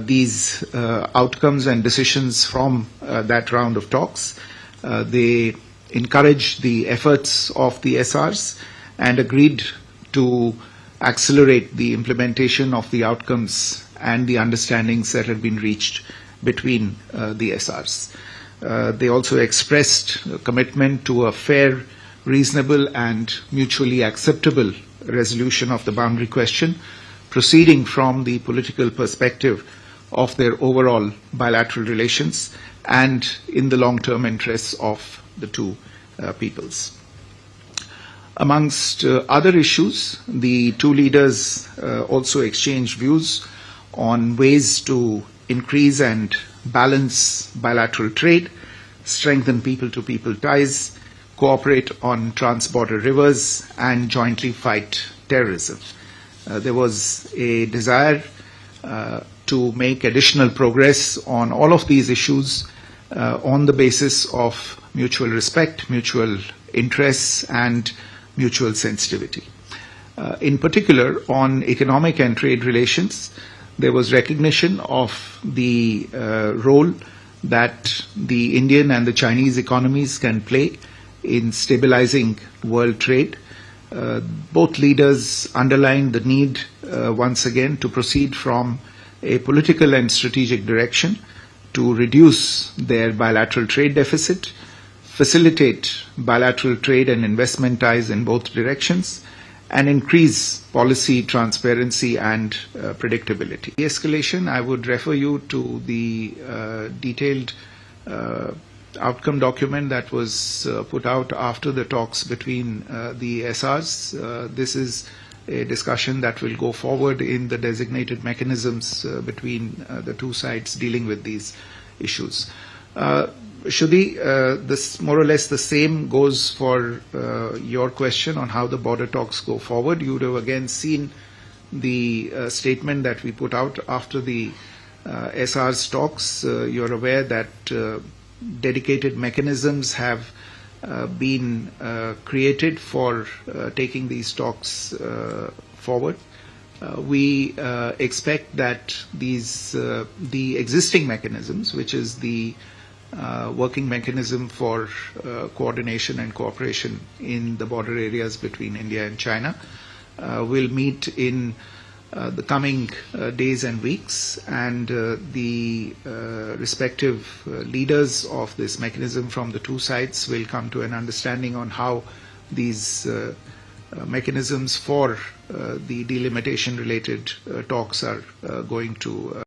these outcomes and decisions from that round of talks. They encouraged the efforts of the SRs and agreed to accelerate the implementation of the outcomes and the understandings that had been reached between the SRs. They also expressed a commitment to a fair, reasonable and mutually acceptable resolution of the boundary question, proceeding from the political perspective of their overall bilateral relations and in the long-term interests of the two peoples. Amongst other issues, the two leaders also exchanged views on ways to increase and balance bilateral trade, strengthen people-to-people ties, cooperate on trans-border rivers, and jointly fight terrorism. There was a desire to make additional progress on all of these issues on the basis of mutual respect, mutual interests, and mutual sensitivity. In particular, on economic and trade relations, there was recognition of the role that the Indian and the Chinese economies can play in stabilizing world trade. Both leaders underlined the need once again to proceed from a political and strategic direction to reduce their bilateral trade deficit, facilitate bilateral trade and investment ties in both directions, and increase policy transparency and predictability. De-escalation, I would refer you to the detailed outcome document that was put out after the talks between the SRs. This is a discussion that will go forward in the designated mechanisms between the two sides dealing with these issues. Shruti, this more or less the same goes for your question on how the border talks go forward. You would have again seen the statement that we put out after the SR's talks. You're aware that dedicated mechanisms have been created for taking these talks forward. We expect that the existing mechanisms, which is the working mechanism for coordination and cooperation in the border areas between India and China, will meet in the coming days and weeks, and the respective leaders of this mechanism from the two sides will come to an understanding on how these mechanisms for the delimitation related talks are going to